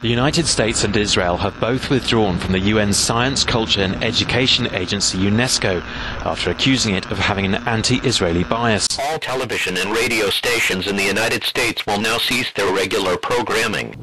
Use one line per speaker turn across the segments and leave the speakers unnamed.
The United States and Israel have both withdrawn from the UN's Science, Culture and Education agency UNESCO after accusing it of having an anti-Israeli bias.
All television and radio stations in the United States will now cease their regular programming.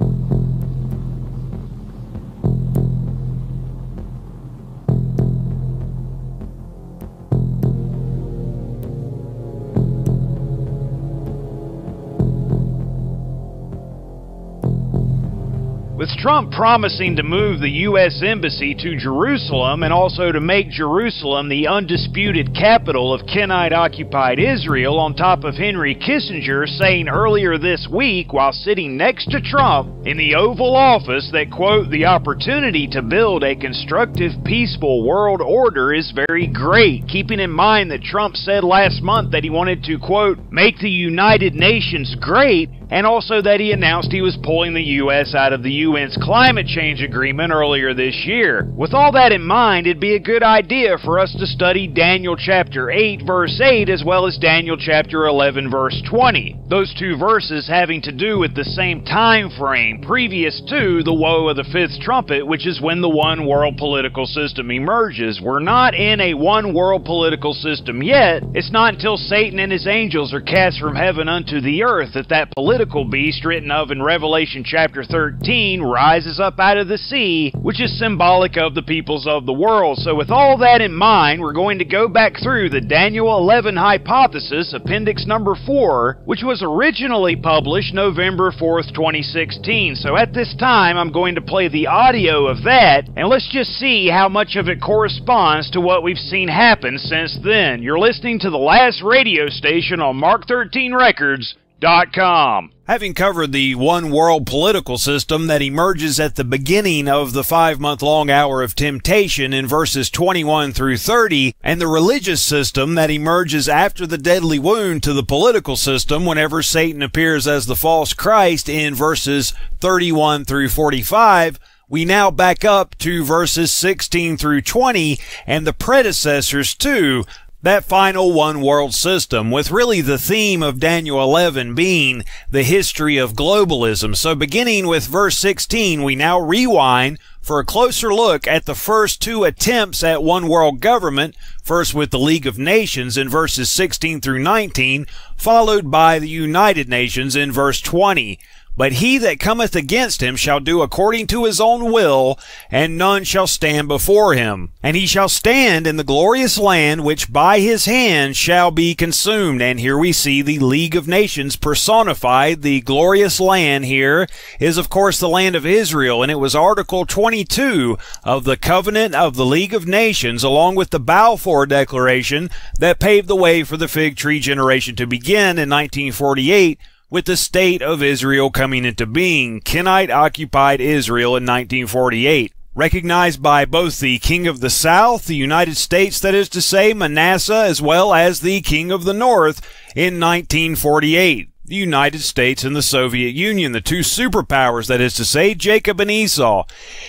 With Trump promising to move the U.S. Embassy to Jerusalem and also to make Jerusalem the undisputed capital of Kenite-occupied Israel, on top of Henry Kissinger saying earlier this week while sitting next to Trump in the Oval Office that, quote, the opportunity to build a constructive, peaceful world order is very great, keeping in mind that Trump said last month that he wanted to, quote, make the United Nations great, and also that he announced he was pulling the U.S. out of the UN's climate change agreement earlier this year. With all that in mind, it'd be a good idea for us to study Daniel chapter 8 verse 8 as well as Daniel chapter 11 verse 20. Those two verses having to do with the same time frame previous to the woe of the fifth trumpet, which is when the one world political system emerges. We're not in a one world political system yet. It's not until Satan and his angels are cast from heaven unto the earth that political beast written of in Revelation chapter 13 rises up out of the sea, which is symbolic of the peoples of the world. So with all that in mind, we're going to go back through the Daniel 11 hypothesis, appendix number 4, which was originally published November 4th, 2016. So at this time, I'm going to play the audio of that, and let's just see how much of it corresponds to what we've seen happen since then. You're listening to the last radio station on Mark 13 Records. Having covered the one world political system that emerges at the beginning of the 5-month-long hour of temptation in verses 21 through 30, and the religious system that emerges after the deadly wound to the political system whenever Satan appears as the false Christ in verses 31 through 45, we now back up to verses 16 through 20 and the predecessors to that final one world system, with really the theme of Daniel 11 being the history of globalism. So beginning with verse 16, we now rewind for a closer look at the first two attempts at one world government, first with the League of Nations in verses 16 through 19, followed by the United Nations in verse 20. But he that cometh against him shall do according to his own will, and none shall stand before him. And he shall stand in the glorious land which by his hand shall be consumed. And here we see the League of Nations personified. The glorious land here is, of course, the land of Israel, and it was Article 22 of the Covenant of the League of Nations, along with the Balfour Declaration, that paved the way for the fig tree generation to begin in 1948, with the State of Israel coming into being, Kenite-occupied Israel in 1948. Recognized by both the King of the South, the United States, that is to say, Manasseh, as well as the King of the North in 1948. The United States and the Soviet Union, the two superpowers, that is to say, Jacob and Esau.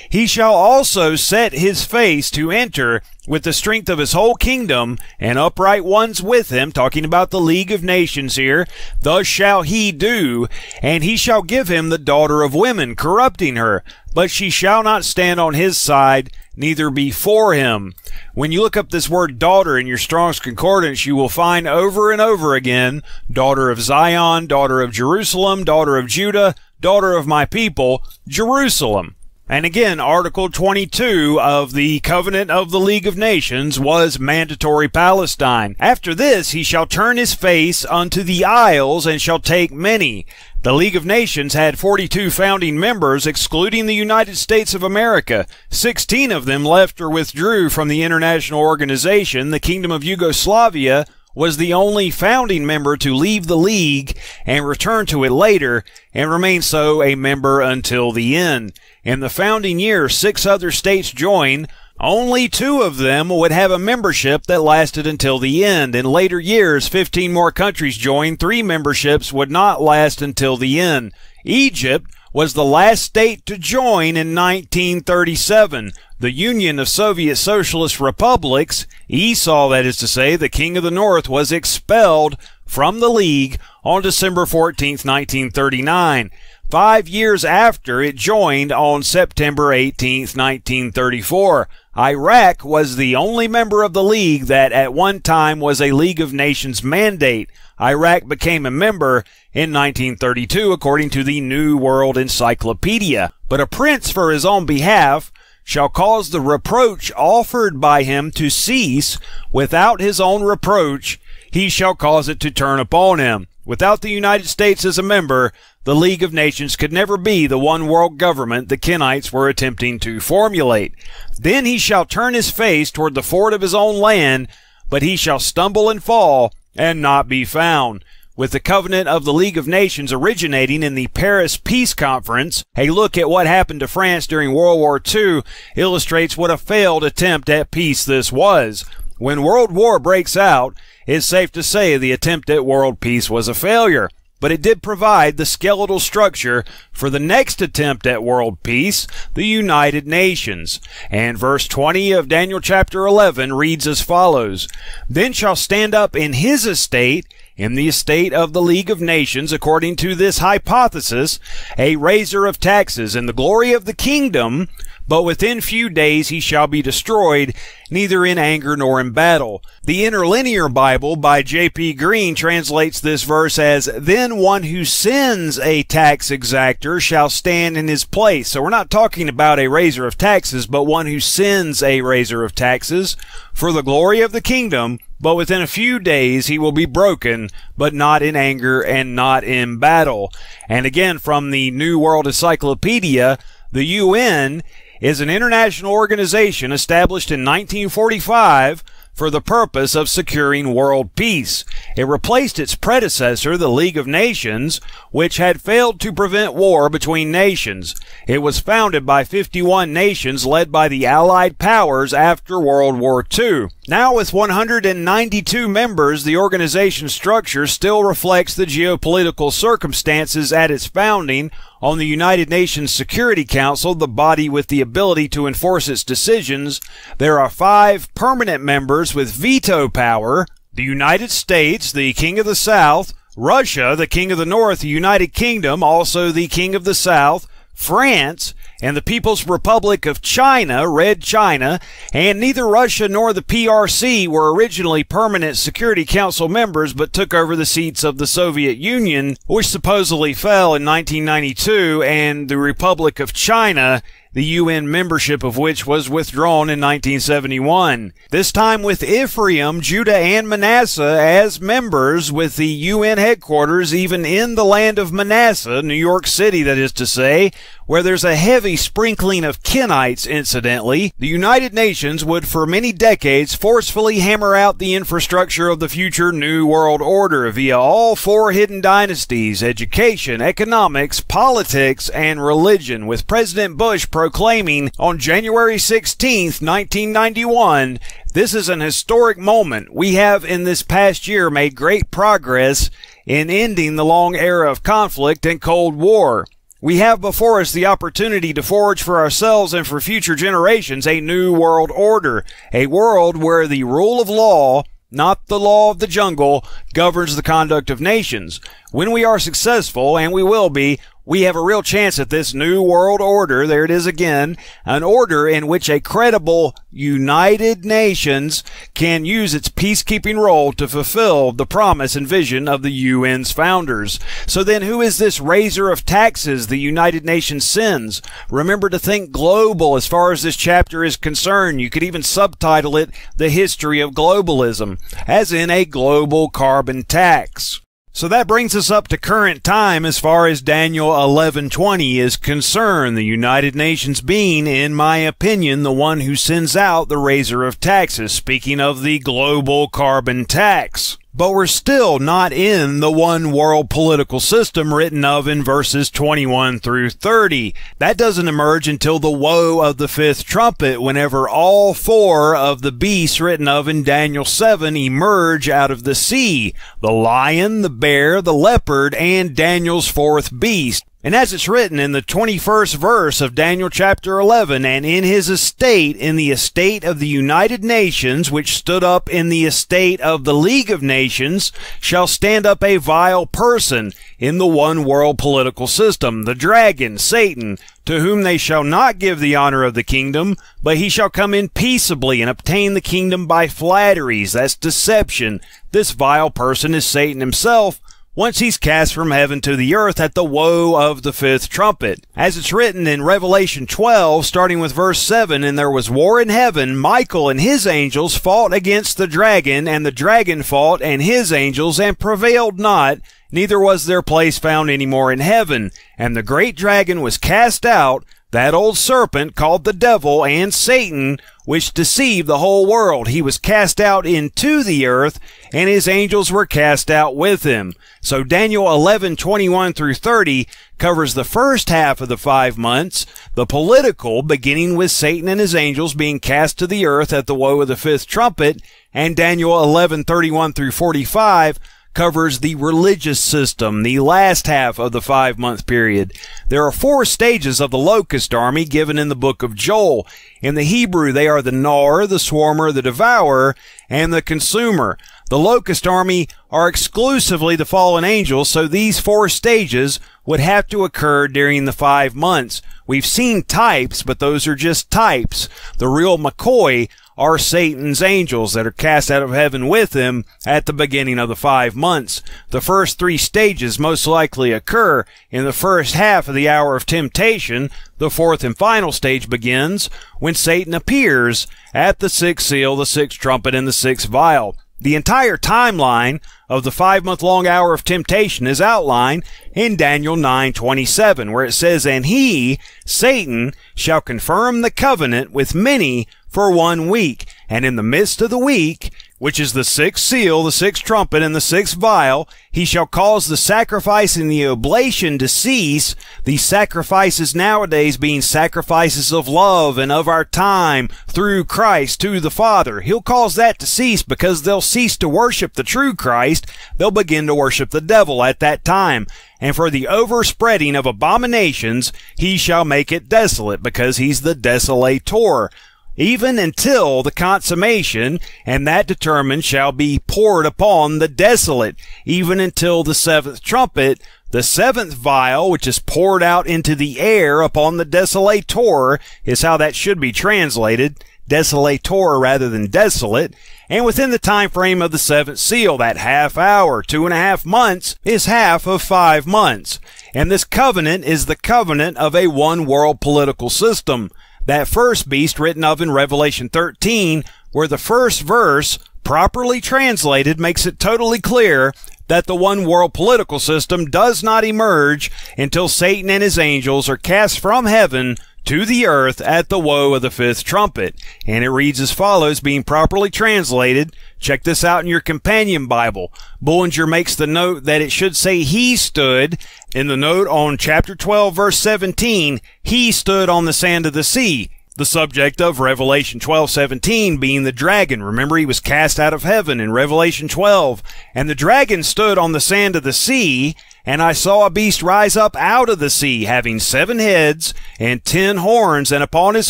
He shall also set his face to enter with the strength of his whole kingdom, and upright ones with him, talking about the League of Nations here. Thus shall he do, and he shall give him the daughter of women, corrupting her, but she shall not stand on his side, neither before him. When you look up this word daughter in your Strong's Concordance, you will find over and over again, daughter of Zion, daughter of Jerusalem, daughter of Judah, daughter of my people, Jerusalem. And again, Article 22 of the Covenant of the League of Nations was mandatory Palestine. After this, he shall turn his face unto the isles, and shall take many. The League of Nations had 42 founding members, excluding the United States of America. 16 of them left or withdrew from the international organization. The Kingdom of Yugoslavia was the only founding member to leave the League and return to it later, and remain so a member until the end. In the founding year, 6 other states joined. Only 2 of them would have a membership that lasted until the end. In later years, 15 more countries joined. 3 memberships would not last until the end. Egypt was the last state to join in 1937. The Union of Soviet Socialist Republics, Esau, that is to say, the King of the North, was expelled from the League on December 14, 1939.
5 years after it joined on September 18, 1934. Iraq was the only member of the League that at one time was a League of Nations mandate. Iraq became a member in 1932 according to the New World Encyclopedia. But a prince for his own behalf shall cause the reproach offered by him to cease. Without his own reproach he shall cause it to turn upon him. Without the United States as a member, the League of Nations could never be the one world government the Kenites were attempting to formulate. Then he shall turn his face toward the fort of his own land, but he shall stumble and fall and not be found. With the covenant of the League of Nations originating in the Paris Peace Conference, a look at what happened to France during World War II illustrates what a failed attempt at peace this was. When World War breaks out, it's safe to say the attempt at world peace was a failure. But it did provide the skeletal structure for the next attempt at world peace, the United Nations. And verse 20 of Daniel chapter 11 reads as follows, "Then shall stand up in his estate, in the estate of the League of Nations, according to this hypothesis, a raiser of taxes in the glory of the kingdom, but within few days he shall be destroyed, neither in anger nor in battle." The Interlinear Bible by J.P. Green translates this verse as, "Then one who sends a tax exactor shall stand in his place." So we're not talking about a raiser of taxes, but one who sends a raiser of taxes for the glory of the kingdom, but within a few days he will be broken, but not in anger and not in battle. And again, from the New World Encyclopedia, the UN is an international organization established in 1945 for the purpose of securing world peace. It replaced its predecessor, the League of Nations, which had failed to prevent war between nations. It was founded by 51 nations led by the Allied powers after World War II. Now, with 192 members, the organization structure still reflects the geopolitical circumstances at its founding. On the United Nations Security Council, the body with the ability to enforce its decisions, there are 5 permanent members with veto power: the United States, the King of the South; Russia, the King of the North; the United Kingdom, also the King of the South; France, and the People's Republic of China, Red China. And neither Russia nor the PRC were originally permanent Security Council members, but took over the seats of the Soviet Union, which supposedly fell in 1992, and the Republic of China, the UN membership of which was withdrawn in 1971. This time with Ephraim, Judah, and Manasseh as members, with the UN headquarters even in the land of Manasseh, New York City that is to say, where there's a heavy sprinkling of Kenites incidentally. The United Nations would for many decades forcefully hammer out the infrastructure of the future New World Order via all 4 hidden dynasties: education, economics, politics, and religion, with President Bush proclaiming on January 16, 1991, "This is an historic moment. We have in this past year made great progress in ending the long era of conflict and Cold War. We have before us the opportunity to forge for ourselves and for future generations a new world order, a world where the rule of law, not the law of the jungle, governs the conduct of nations. When we are successful, and we will be, we have a real chance at this new world order," there it is again, "an order in which a credible United Nations can use its peacekeeping role to fulfill the promise and vision of the UN's founders." So then, who is this raiser of taxes the United Nations sends? Remember to think global as far as this chapter is concerned. You could even subtitle it "The History of Globalism," as in a global carbon tax. So that brings us up to current time as far as Daniel 11:20 is concerned, the United Nations being, in my opinion, the one who sends out the raiser of taxes, speaking of the global carbon tax. But we're still not in the one world political system written of in verses 21 through 30. That doesn't emerge until the woe of the 5th trumpet, whenever all 4 of the beasts written of in Daniel 7 emerge out of the sea: the lion, the bear, the leopard, and Daniel's 4th beast. And as it's written in the 21st verse of Daniel chapter 11, and in his estate, in the estate of the United Nations, which stood up in the estate of the League of Nations, shall stand up a vile person in the one world political system, the dragon, Satan, to whom they shall not give the honor of the kingdom, but he shall come in peaceably and obtain the kingdom by flatteries. That's deception. This vile person is Satan himself, once he's cast from heaven to the earth at the woe of the fifth trumpet. As it's written in Revelation 12, starting with verse 7, and there was war in heaven, Michael and his angels fought against the dragon, and the dragon fought and his angels, and prevailed not, neither was their place found any more in heaven. And the great dragon was cast out, that old serpent called the devil and Satan, which deceived the whole world. He was cast out into the earth, and his angels were cast out with him. So Daniel 11:21 through 30 covers the first half of the 5 months, the political, beginning with Satan and his angels being cast to the earth at the woe of the fifth trumpet, and Daniel 11:31 through 45 covers the religious system, the last half of the 5-month period. There are 4 stages of the locust army given in the book of Joel. In the Hebrew, they are the Nar, the Swarmer, the Devourer, and the Consumer. The locust army are exclusively the fallen angels, so these 4 stages would have to occur during the 5 months. We've seen types, but those are just types. The real McCoy are Satan's angels that are cast out of heaven with him at the beginning of the 5 months. The first 3 stages most likely occur in the first half of the hour of temptation. The 4th and final stage begins when Satan appears at the 6th seal, the 6th trumpet, and the 6th vial. The entire timeline of the 5-month-long hour of temptation is outlined in Daniel 9:27, where it says, and he, Satan, shall confirm the covenant with many for 1 week, and in the midst of the week, which is the 6th seal, the 6th trumpet, and the 6th vial, he shall cause the sacrifice and the oblation to cease, these sacrifices nowadays being sacrifices of love and of our time through Christ to the Father. He'll cause that to cease because they'll cease to worship the true Christ. They'll begin to worship the devil at that time. And for the overspreading of abominations, he shall make it desolate, because he's the desolator, even until the consummation, and that determined shall be poured upon the desolate, even until the 7th trumpet, the 7th vial, which is poured out into the air upon the desolator, is how that should be translated, desolator rather than desolate, and within the time frame of the 7th seal, that half hour, 2.5 months, is half of 5 months. And this covenant is the covenant of a one-world political system. That first beast written of in Revelation 13, where the first verse, properly translated, makes it totally clear that the one-world political system does not emerge until Satan and his angels are cast from heaven to the earth at the woe of the 5th trumpet. And it reads as follows, being properly translated. Check this out in your companion Bible. Bullinger makes the note that it should say he stood. In the note on chapter 12, verse 17, he stood on the sand of the sea. The subject of Revelation 12:17 being the dragon. Remember, he was cast out of heaven in Revelation 12. And the dragon stood on the sand of the sea, and I saw a beast rise up out of the sea, having 7 heads and 10 horns, and upon his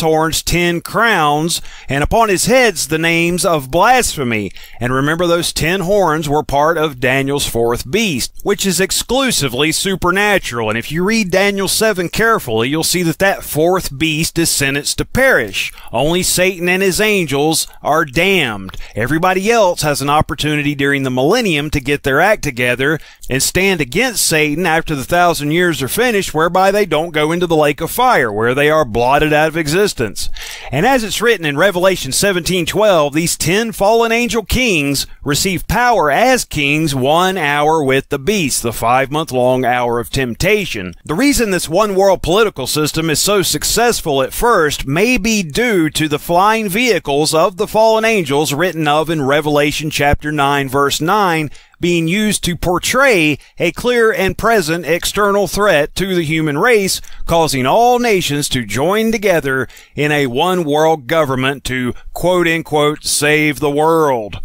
horns 10 crowns, and upon his heads the names of blasphemy. And remember, those 10 horns were part of Daniel's 4th beast, which is exclusively supernatural. And if you read Daniel 7 carefully, you'll see that that 4th beast is sentenced to perish. Only Satan and his angels are damned. Everybody else has an opportunity during the millennium to get their act together and stand against Satan after the 1,000 years are finished, whereby they don't go into the lake of fire, where they are blotted out of existence. And as it's written in Revelation 17:12, these 10 fallen angel kings receive power as kings 1 hour with the beast, the 5-month-long hour of temptation. The reason this one-world political system is so successful at first may be due to the flying vehicles of the fallen angels written of in Revelation chapter 9, verse 9, being used to portray a clear and present external threat to the human race, causing all nations to join together in a one-world government to, quote-unquote, save the world.